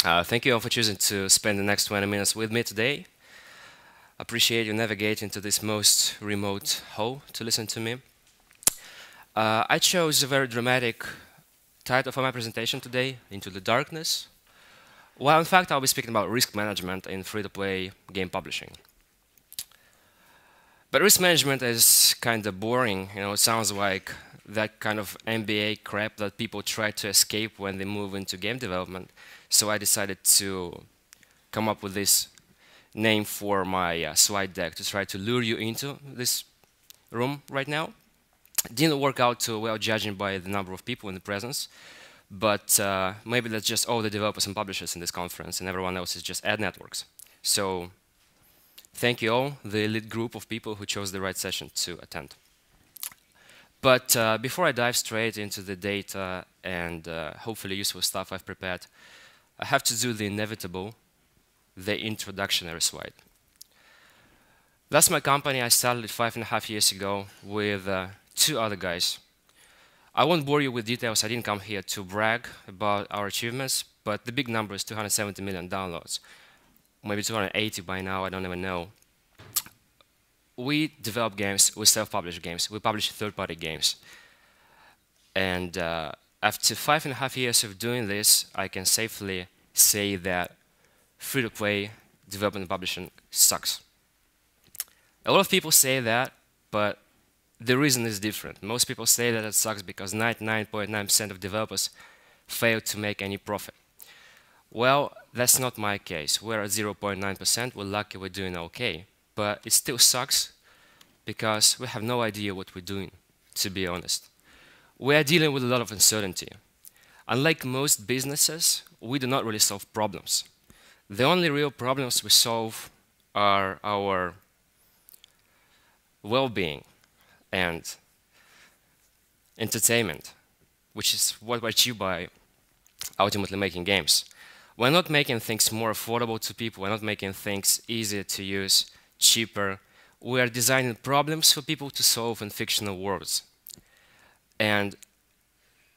Thank you all for choosing to spend the next 20 minutes with me today. Appreciate you navigating to this most remote hole to listen to me. I chose a very dramatic title for my presentation today, Into the Darkness. Well, in fact, I'll be speaking about risk management in free-to-play game publishing. But risk management is kind of boring. It sounds like that kind of MBA crap that people try to escape when they move into game development. So I decided to come up with this name for my slide deck to try to lure you into this room right now. It didn't work out too well, judging by the number of people in the presence. But maybe that's just all the developers and publishers in this conference, and everyone else is just ad networks. So thank you all, the elite group of people who chose the right session to attend. But before I dive straight into the data and hopefully useful stuff I've prepared, I have to do the inevitable, the introductionary slide. That's my company. I started it 5.5 years ago with 2 other guys. I won't bore you with details. I didn't come here to brag about our achievements, but the big number is 270 million downloads. Maybe 280 by now, I don't even know. We develop games, we self-publish games, we publish third-party games. And after 5.5 years of doing this, I can safely say that free-to-play development and publishing sucks. A lot of people say that, but the reason is different. Most people say that it sucks because 99.9% of developers fail to make any profit. Well, that's not my case. We're at 0.9%. We're lucky we're doing okay. But it still sucks because we have no idea what we're doing, to be honest. We are dealing with a lot of uncertainty. Unlike most businesses, we do not really solve problems. The only real problems we solve are our well-being and entertainment, which is what we achieve by ultimately making games. We're not making things more affordable to people. We're not making things easier to use, cheaper. We are designing problems for people to solve in fictional worlds. And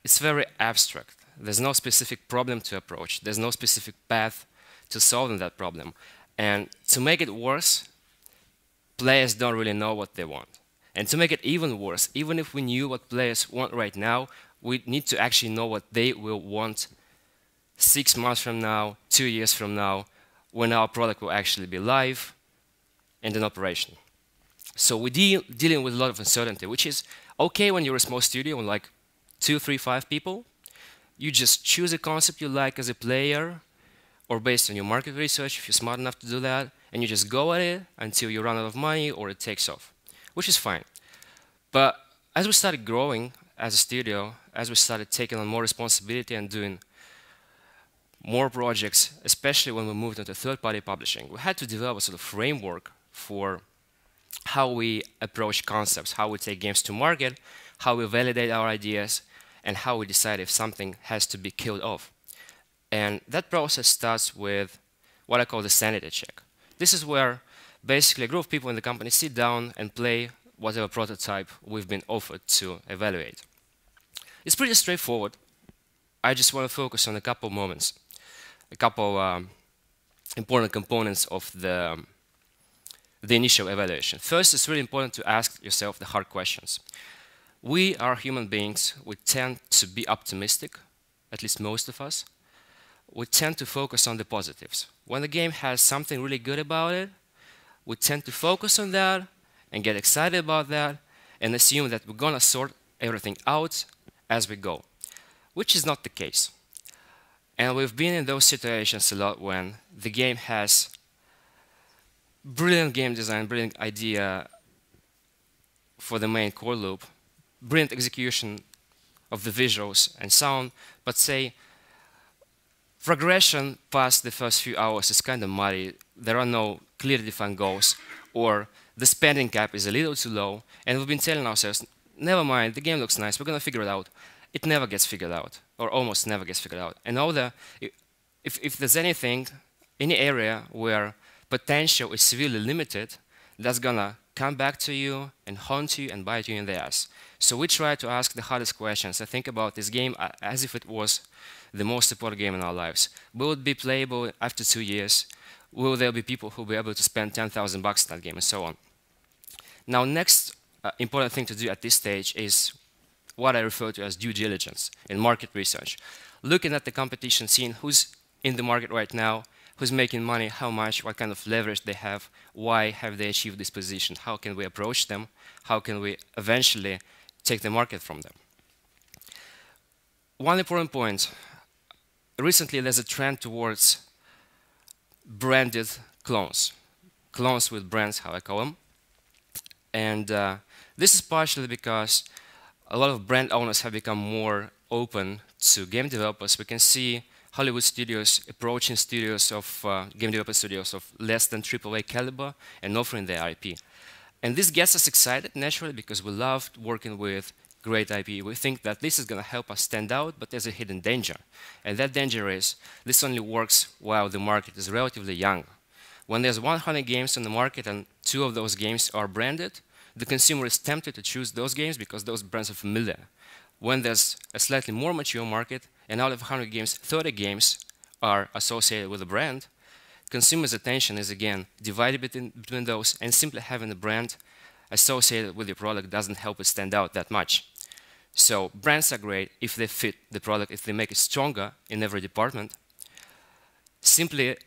it's very abstract. There's no specific problem to approach. There's no specific path to solving that problem. And to make it worse, players don't really know what they want. And to make it even worse, even if we knew what players want right now, we need to actually know what they will want 6 months from now, 2 years from now, when our product will actually be live and in operation. So we're dealing with a lot of uncertainty, which is okay when you're a small studio with like 2, 3, 5 people. You just choose a concept you like as a player, or based on your market research, if you're smart enough to do that, and you just go at it until you run out of money or it takes off, which is fine. But as we started growing as a studio, as we started taking on more responsibility and doing more projects, especially when we moved into third-party publishing, we had to develop a sort of framework for how we approach concepts, how we take games to market, how we validate our ideas, and how we decide if something has to be killed off. And that process starts with what I call the sanity check. This is where basically a group of people in the company sit down and play whatever prototype we've been offered to evaluate. It's pretty straightforward. I just want to focus on a couple moments, a couple important components of the initial evaluation. First, it's really important to ask yourself the hard questions. We are human beings. We tend to be optimistic, at least most of us. We tend to focus on the positives. When the game has something really good about it, we tend to focus on that and get excited about that and assume that we're going to sort everything out as we go, which is not the case. And we've been in those situations a lot when the game has brilliant game design, brilliant idea for the main core loop, brilliant execution of the visuals and sound, but say progression past the first few hours is kind of muddy. There are no clearly defined goals, or the spending cap is a little too low, and we've been telling ourselves, never mind, the game looks nice, we're going to figure it out. It never gets figured out, or almost never gets figured out. And if there's anything, any area where potential is severely limited, that's gonna come back to you and haunt you and bite you in the ass. So we try to ask the hardest questions. I think about this game as if it was the most important game in our lives. Will it be playable after 2 years? Will there be people who will be able to spend 10,000 bucks on that game, and so on? Now, next important thing to do at this stage is what I refer to as due diligence in market research. Looking at the competition, seeing who's in the market right now, who's making money, how much, what kind of leverage they have, why have they achieved this position, how can we approach them, how can we eventually take the market from them. One important point, recently there's a trend towards branded clones. Clones with brands, how I call them. And this is partially because a lot of brand owners have become more open to game developers. We can see Hollywood studios approaching studios of game development studios of less than AAA caliber and offering their IP. And this gets us excited naturally because we love working with great IP. We think that this is going to help us stand out, but there's a hidden danger. And that danger is this only works while the market is relatively young. When there's 100 games on the market and 2 of those games are branded, the consumer is tempted to choose those games because those brands are familiar. When there's a slightly more mature market, and out of 100 games, 30 games are associated with a brand, consumers' attention is again divided between those, and simply having a brand associated with your product doesn't help it stand out that much. So brands are great if they fit the product, if they make it stronger in every department. Simply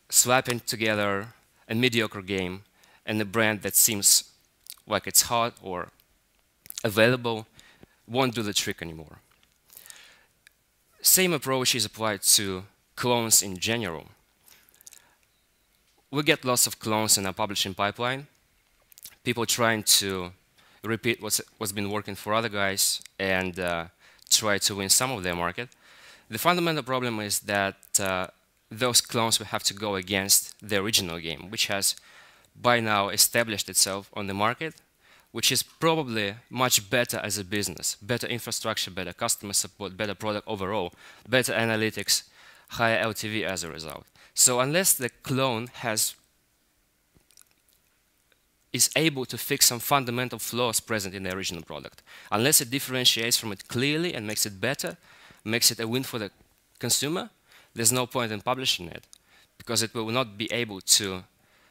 slapping together a mediocre game and a brand that seems like it's hot or available won't do the trick anymore. Same approach is applied to clones in general. We get lots of clones in our publishing pipeline. People trying to repeat what's been working for other guys and try to win some of their market. The fundamental problem is that those clones will have to go against the original game, which has by now established itself on the market, which is probably much better as a business, better infrastructure, better customer support, better product overall, better analytics, higher LTV as a result. So unless the clone is able to fix some fundamental flaws present in the original product, unless it differentiates from it clearly and makes it better, makes it a win for the consumer, there's no point in publishing it, because it will not be able to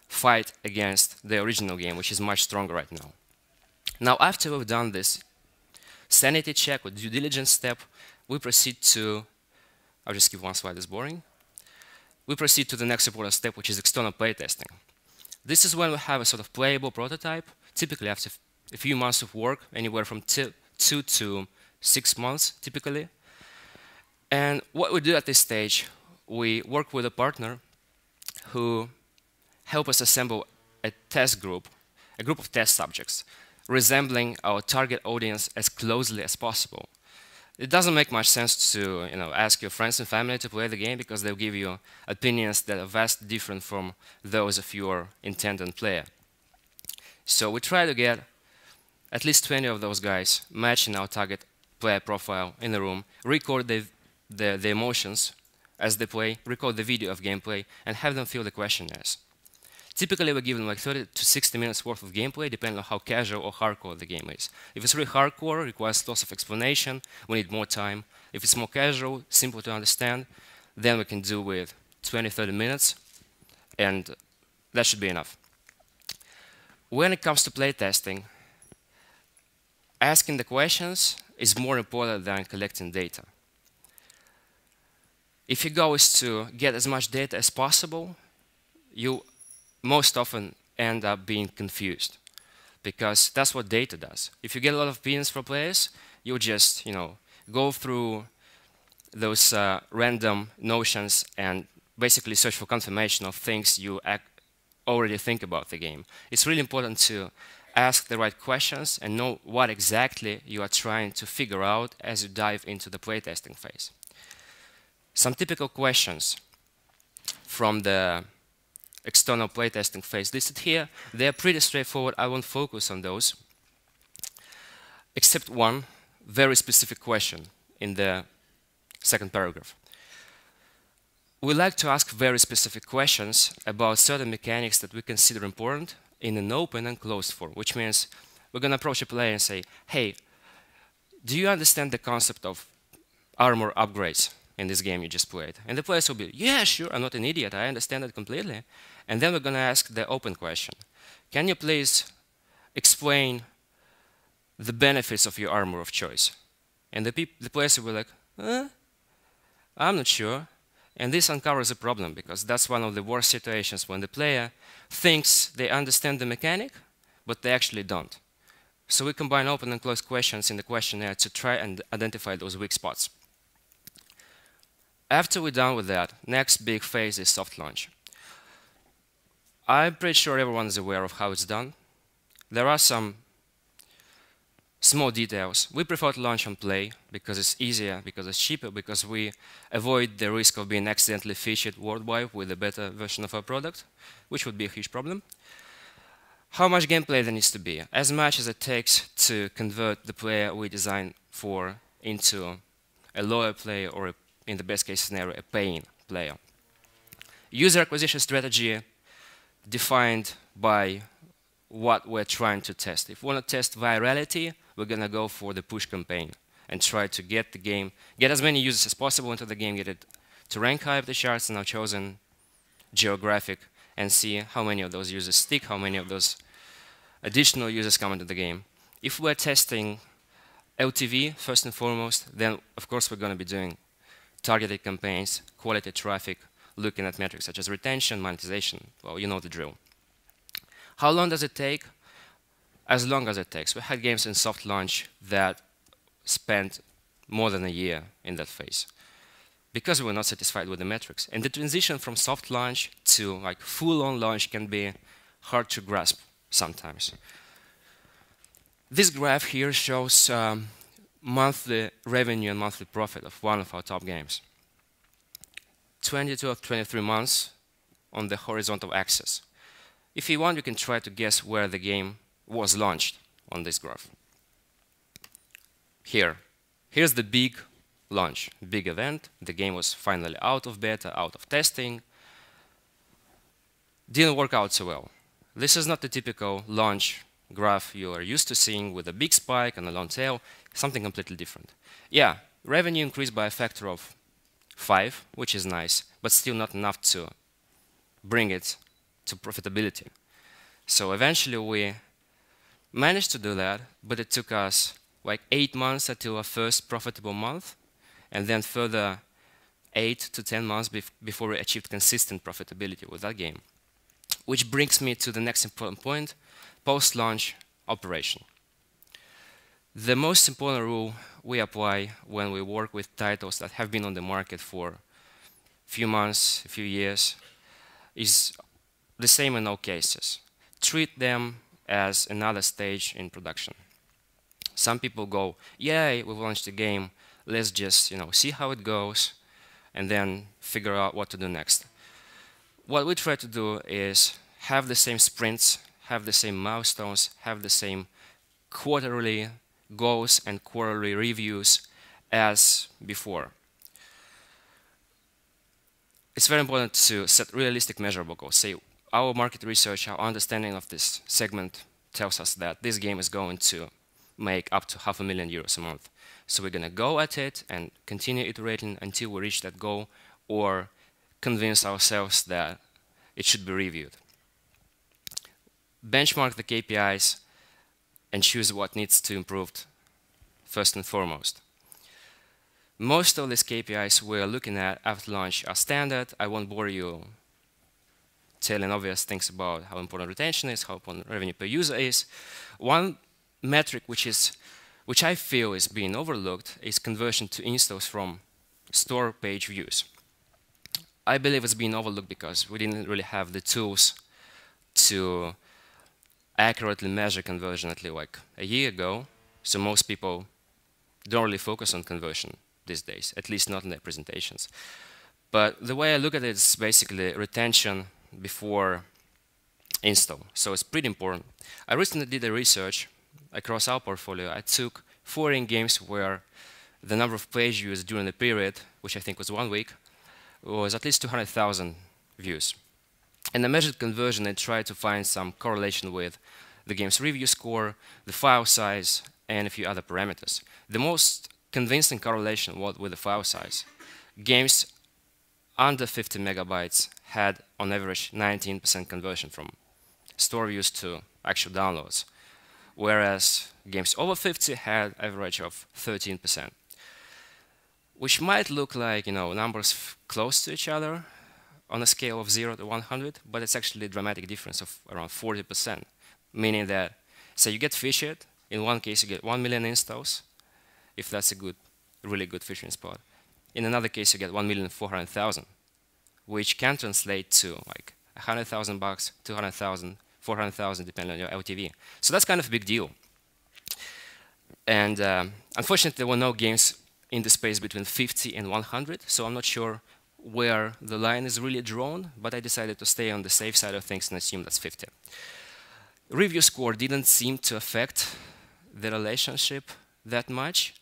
fight against the original game, which is much stronger right now. Now, after we've done this sanity check or due diligence step, we proceed to, I'll just skip one slide, it's boring. We proceed to the next important step, which is external playtesting. This is when we have a sort of playable prototype, typically after a few months of work, anywhere from 2 to 6 months, typically. And what we do at this stage, we work with a partner who help us assemble a test group, a group of test subjects, resembling our target audience as closely as possible. It doesn't make much sense to ask your friends and family to play the game because they'll give you opinions that are vastly different from those of your intended player. So we try to get at least 20 of those guys matching our target player profile in the room, record the emotions as they play, record the video of gameplay, and have them fill the questionnaires. Typically, we give them like 30 to 60 minutes worth of gameplay, depending on how casual or hardcore the game is. If it's really hardcore, it requires lots of explanation, we need more time. If it's more casual, simple to understand, then we can do with 20, 30 minutes, and that should be enough. When it comes to playtesting, asking the questions is more important than collecting data. If your goal is to get as much data as possible, you most often end up being confused, because that's what data does. If you get a lot of opinions from players, you'll just go through those random notions and basically search for confirmation of things you already think about the game. It's really important to ask the right questions and know what exactly you are trying to figure out as you dive into the playtesting phase. Some typical questions from the external playtesting phase listed here. They're pretty straightforward. I won't focus on those, except one very specific question in the second paragraph. We like to ask very specific questions about certain mechanics that we consider important in an open and closed form, which means we're going to approach a player and say, hey, do you understand the concept of armor upgrades in this game you just played? And the players will be, yeah, sure, I'm not an idiot, I understand it completely. And then we're going to ask the open question. Can you please explain the benefits of your armor of choice? And the players will be like, I'm not sure. And this uncovers a problem, because that's one of the worst situations when the player thinks they understand the mechanic, but they actually don't. So we combine open and closed questions in the questionnaire to try and identify those weak spots. After we're done with that, next big phase is soft launch. I'm pretty sure everyone is aware of how it's done. There are some small details. We prefer to launch on Play because it's easier, because it's cheaper, because we avoid the risk of being accidentally featured worldwide with a better version of our product, which would be a huge problem. How much gameplay there needs to be? As much as it takes to convert the player we designed for into a loyal player, or in the best case scenario, a paying player. User acquisition strategy defined by what we're trying to test. If we want to test virality, we're going to go for the push campaign and try to get the game, get as many users as possible into the game, get it to rank high up the charts in our chosen geographic, and see how many of those users stick, how many of those additional users come into the game. If we're testing LTV first and foremost, then of course we're going to be doing targeted campaigns, quality traffic, looking at metrics such as retention, monetization. Well, you know the drill. How long does it take? As long as it takes. We had games in soft launch that spent more than a year in that phase because we were not satisfied with the metrics. And the transition from soft launch to like full-on launch can be hard to grasp sometimes. This graph here shows monthly revenue and monthly profit of one of our top games. 22 of 23 months on the horizontal axis. If you want, you can try to guess where the game was launched on this graph. Here's the big launch, big event. The game was finally out of beta, out of testing. Didn't work out so well. This is not the typical launch graph you are used to seeing with a big spike and a long tail, something completely different. Yeah, revenue increased by a factor of 5, which is nice, but still not enough to bring it to profitability. So eventually we managed to do that, but it took us like 8 months until our first profitable month, and then further 8 to 10 months before we achieved consistent profitability with that game. Which brings me to the next important point, post-launch operation. The most important rule we apply when we work with titles that have been on the market for a few months, a few years, is the same in all cases. Treat them as another stage in production. Some people go, yay, we've launched the game, let's just see how it goes, and then figure out what to do next. What we try to do is have the same sprints, have the same milestones, have the same quarterly goals and quarterly reviews as before. It's very important to set realistic measurable goals. Say, our market research, our understanding of this segment tells us that this game is going to make up to €500,000 a month. So we're going to go at it and continue iterating until we reach that goal or convince ourselves that it should be reviewed. Benchmark the KPIs and choose what needs to improve first and foremost. Most of these KPIs we're looking at after launch are standard. I won't bore you telling obvious things about how important retention is, how important revenue per user is. One metric which I feel is being overlooked is conversion to installs from store page views. I believe it's being overlooked because we didn't really have the tools to accurately measure conversion until like a year ago. So most people don't really focus on conversion these days, at least not in their presentations. But the way I look at it is basically retention before install. So it's pretty important. I recently did a research across our portfolio. I took 14 games where the number of page views during the period, which I think was 1 week, was at least 200,000 views. And I measured conversion and tried to find some correlation with the game's review score, the file size, and a few other parameters. The most convincing correlation was with the file size. Games under 50 megabytes had, on average, 19% conversion from store views to actual downloads, whereas games over 50 had average of 13%, which might look like numbers close to each other on a scale of 0 to 100, but it's actually a dramatic difference of around 40%, meaning that, say you get featured, in one case you get 1 million installs, if that's a really good featuring spot. In another case you get 1,400,000, which can translate to like $100,000, 200,000, 400,000, depending on your LTV. So that's kind of a big deal. And unfortunately, there were no games in the space between 50 and 100, so I'm not sure where the line is really drawn, but I decided to stay on the safe side of things and assume that's 50. Review score didn't seem to affect the relationship that much,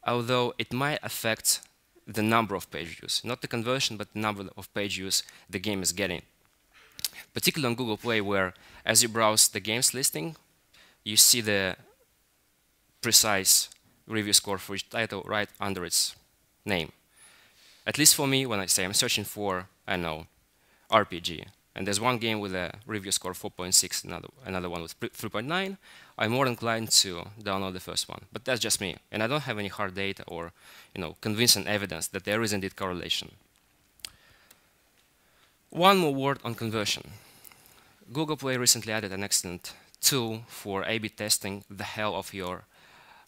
although it might affect the number of page views, not the conversion, but the number of page views the game is getting. Particularly on Google Play, where as you browse the games listing, you see the precise review score for each title right under its name. At least for me, when I say I'm searching for, I know, RPG, and there's one game with a review score of 4.6, another one with 3.9, I'm more inclined to download the first one. But that's just me, and I don't have any hard data or convincing evidence that there is indeed correlation. One more word on conversion. Google Play recently added an excellent tool for A/B testing the hell of your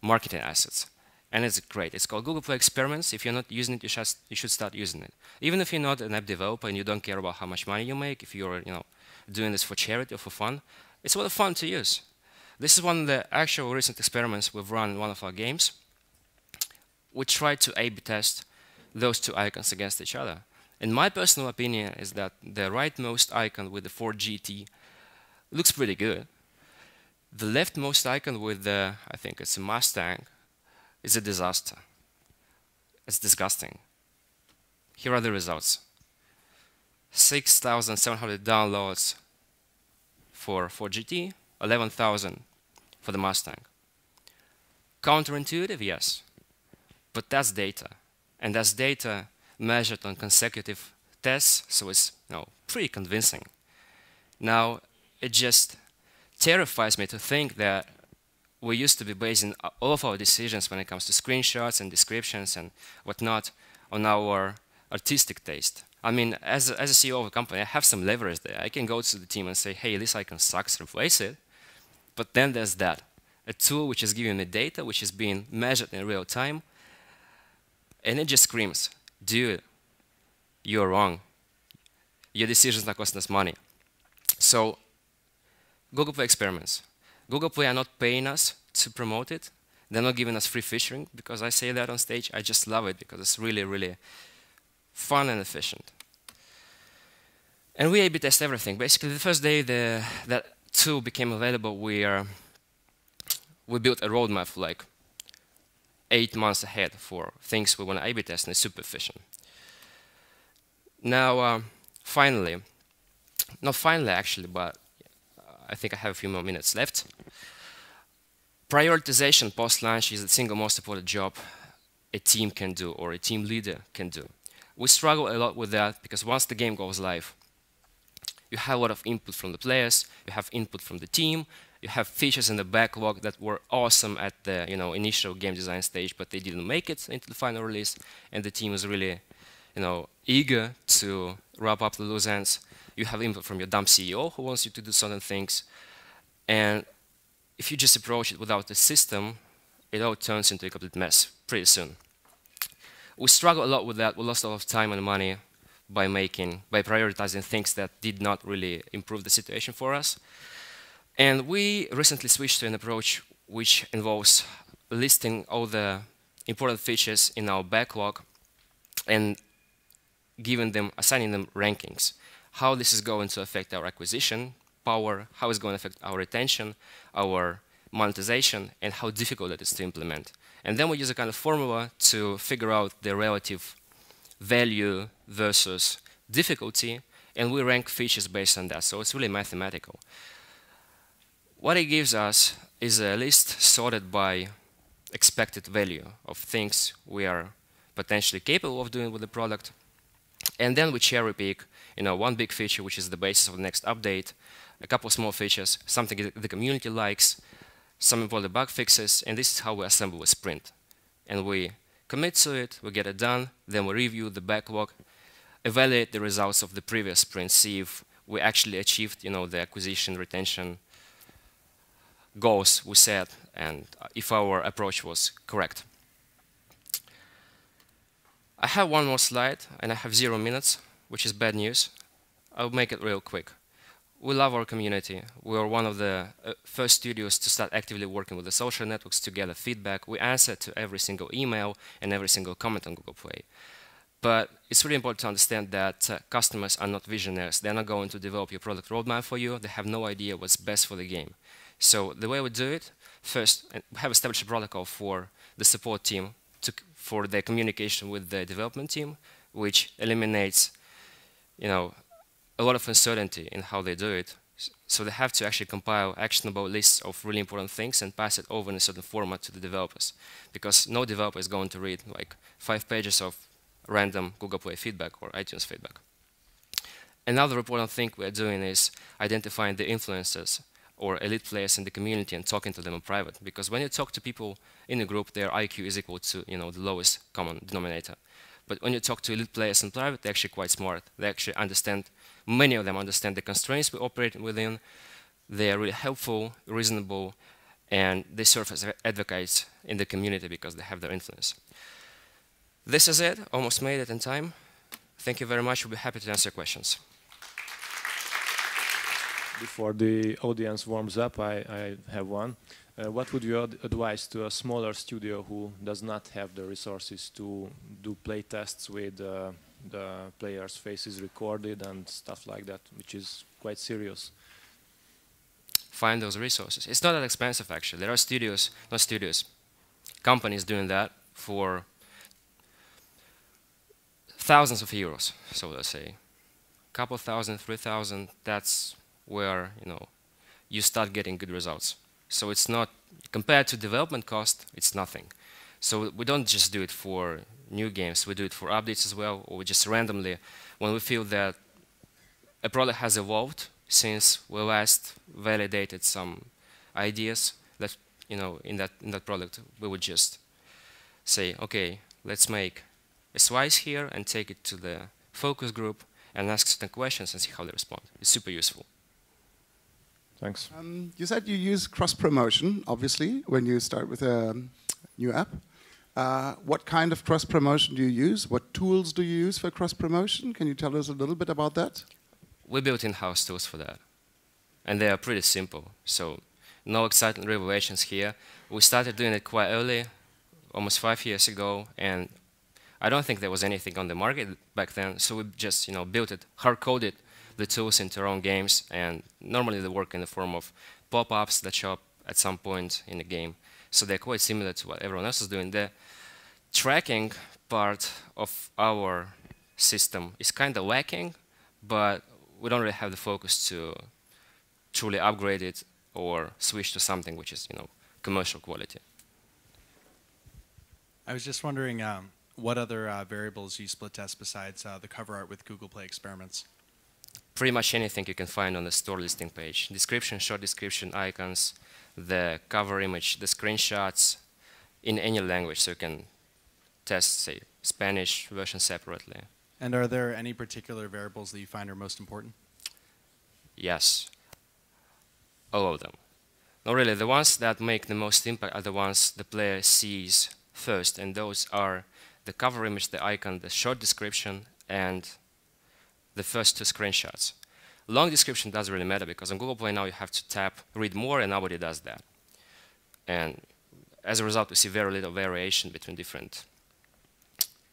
marketing assets. And it's great. It's called Google Play Experiments. If you're not using it, you should start using it. Even if you're not an app developer and you don't care about how much money you make, if you're doing this for charity or for fun, it's a lot of fun to use. This is one of the actual recent experiments we've run in one of our games. We tried to A/B test those two icons against each other. And my personal opinion is that the rightmost icon with the Ford GT looks pretty good. The leftmost icon with the, I think it's a Mustang, is a disaster. It's disgusting. Here are the results. 6,700 downloads for GT, 11,000 for the Mustang. Counterintuitive, yes, but that's data. And that's data measured on consecutive tests, so it's pretty convincing. Now, it just terrifies me to think that we used to be basing all of our decisions when it comes to screenshots and descriptions and whatnot on our artistic taste. I mean, as a CEO of a company, I have some leverage there. I can go to the team and say, hey, this icon sucks, replace it. But then there's that, a tool which is giving me data, which is being measured in real time, and it just screams, dude, you're wrong. Your decisions are costing us money. So, Google Play Experiments. Google Play are not paying us to promote it. They're not giving us free featuring because I say that on stage. I just love it because it's really, really fun and efficient. And we A/B test everything. Basically, the first day that tool became available, we built a roadmap for like 8 months ahead for things we want to A/B test, and it's super efficient. Now, finally, not finally actually, but I think I have a few more minutes left. Prioritization post-launch is the single most important job a team can do or a team leader can do. We struggle a lot with that because once the game goes live, you have a lot of input from the players, you have input from the team, you have features in the backlog that were awesome at the initial game design stage, but they didn't make it into the final release, and the team is really eager to wrap up the loose ends. You have input from your dumb CEO who wants you to do certain things. And if you just approach it without the system, it all turns into a complete mess pretty soon. We struggle a lot with that. We lost a lot of time and money by prioritizing things that did not really improve the situation for us. And we recently switched to an approach which involves listing all the important features in our backlog and assigning them rankings. How this is going to affect our acquisition power, how it's going to affect our retention, our monetization, and how difficult it is to implement. And then we use a kind of formula to figure out the relative value versus difficulty and we rank features based on that. So it's really mathematical. What it gives us is a list sorted by expected value of things we are potentially capable of doing with the product. And then we cherry pick, one big feature, which is the basis of the next update, a couple of small features, something the community likes, some important bug fixes, and this is how we assemble a sprint. And we commit to it, we get it done, then we review the backlog, evaluate the results of the previous sprint, see if we actually achieved, the acquisition, retention goals we set, and if our approach was correct. I have one more slide, and I have 0 minutes, which is bad news. I'll make it real quick. We love our community. We are one of the first studios to start actively working with the social networks to gather feedback. We answer to every single email and every single comment on Google Play. But it's really important to understand that customers are not visionaries. They're not going to develop your product roadmap for you. They have no idea what's best for the game. So the way we do it, first, we have established a protocol for the support team for their communication with the development team, which eliminates, a lot of uncertainty in how they do it. So they have to actually compile actionable lists of really important things and pass it over in a certain format to the developers, because no developer is going to read like 5 pages of random Google Play feedback or iTunes feedback. Another important thing we're doing is identifying the influencers or elite players in the community and talking to them in private, because when you talk to people in a group, their IQ is equal to the lowest common denominator. But when you talk to elite players in private, they're actually quite smart. They actually understand, many of them understand the constraints we operate within. They are really helpful, reasonable, and they serve as advocates in the community because they have their influence. This is it. Almost made it in time. Thank you very much. We'll be happy to answer questions. Before the audience warms up, I have one. What would you advise to a smaller studio who does not have the resources to do play tests with the players' faces recorded and stuff like that, which is quite serious? Find those resources. It's not that expensive, actually. There are companies doing that for thousands of euros, so let's say. Couple thousand, 3,000, that's where you start getting good results. So it's not, compared to development cost, it's nothing. So we don't just do it for new games, we do it for updates as well, or we just randomly, when we feel that a product has evolved since we last validated some ideas that, in that product, we would just say, okay, let's make a slice here and take it to the focus group and ask certain questions and see how they respond. It's super useful. Thanks. You said you use cross-promotion, obviously, when you start with a new app. What kind of cross-promotion do you use? What tools do you use for cross-promotion? Can you tell us a little bit about that? We built in-house tools for that. And they are pretty simple. So no exciting revelations here. We started doing it quite early, almost 5 years ago, and I don't think there was anything on the market back then, so we just built it, hard-coded the tools into our own games, and normally they work in the form of pop-ups that show up at some point in the game. So they're quite similar to what everyone else is doing. The tracking part of our system is kind of lacking, but we don't really have the focus to truly upgrade it or switch to something which is commercial quality. I was just wondering what other variables you split test besides the cover art with Google Play Experiments? Pretty much anything you can find on the store listing page. Description, short description, icons, the cover image, the screenshots in any language, so you can test, say, Spanish version separately. And are there any particular variables that you find are most important? Yes, all of them. Not really. The ones that make the most impact are the ones the player sees first, and those are the cover image, the icon, the short description, and the first 2 screenshots. Long description doesn't really matter because on Google Play now you have to tap read more and nobody does that. And as a result, we see very little variation between different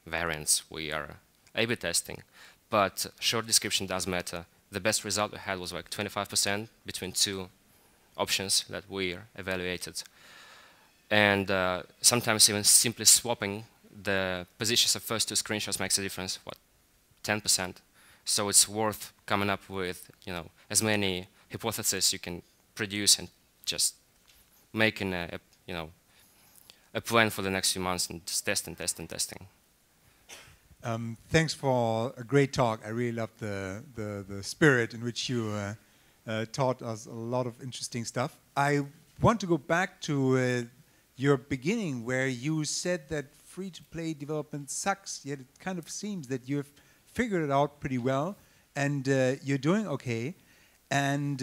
variants we are A/B testing. But short description does matter. The best result we had was like 25% between 2 options that we evaluated. And sometimes even simply swapping the positions of first 2 screenshots makes a difference, what, 10%. So it's worth coming up with, as many hypotheses you can produce and just making a plan for the next few months and just testing. Thanks for a great talk. I really loved the spirit in which you taught us a lot of interesting stuff. I want to go back to your beginning, where you said that free-to-play development sucks, yet it kind of seems that you've figured it out pretty well, and you're doing okay. And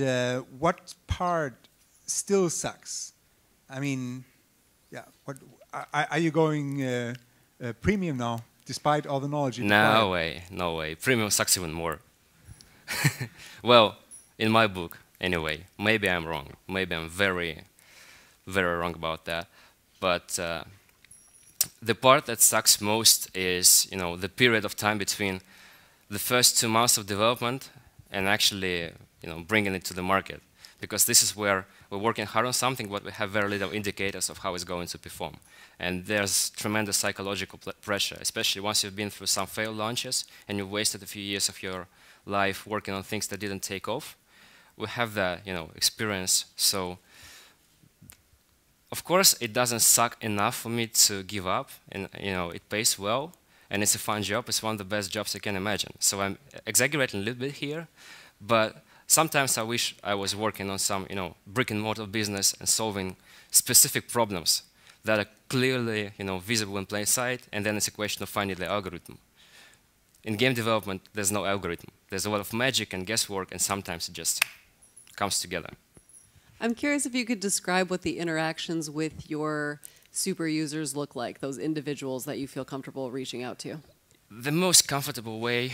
what part still sucks? I mean, yeah. What are you going premium now, despite all the knowledge you've acquired? No way. Premium sucks even more. Well, in my book, anyway. Maybe I'm wrong. Maybe I'm very, very wrong about that. But the part that sucks most is, the period of time between the first 2 months of development and actually, bringing it to the market. Because this is where we're working hard on something, but we have very little indicators of how it's going to perform. And there's tremendous psychological pressure, especially once you've been through some failed launches and you've wasted a few years of your life working on things that didn't take off. We have that, experience. So, of course, it doesn't suck enough for me to give up, and it pays well, and it's a fun job. It's one of the best jobs I can imagine. So I'm exaggerating a little bit here, but sometimes I wish I was working on some, brick and mortar business and solving specific problems that are clearly, visible in plain sight, and then it's a question of finding the algorithm. In game development, there's no algorithm. There's a lot of magic and guesswork, and sometimes it just comes together. I'm curious if you could describe what the interactions with your super users look like, those individuals that you feel comfortable reaching out to. The most comfortable way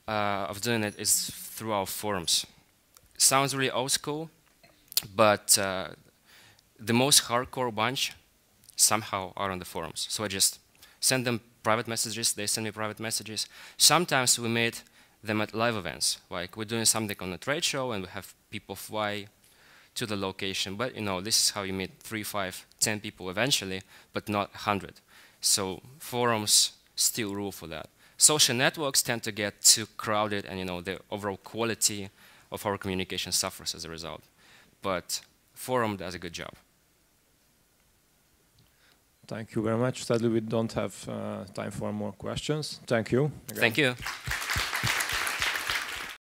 of doing it is through our forums. Sounds really old school, but the most hardcore bunch somehow are on the forums. So I just send them private messages, they send me private messages. Sometimes we meet them at live events, like we're doing something on a trade show and we have people fly to the location, but this is how you meet 3, 5, 10 people eventually, but not 100. So forums still rule for that. Social networks tend to get too crowded, and the overall quality of our communication suffers as a result. But forum does a good job. Thank you very much. Sadly, we don't have time for more questions. Thank you. Again. Thank you.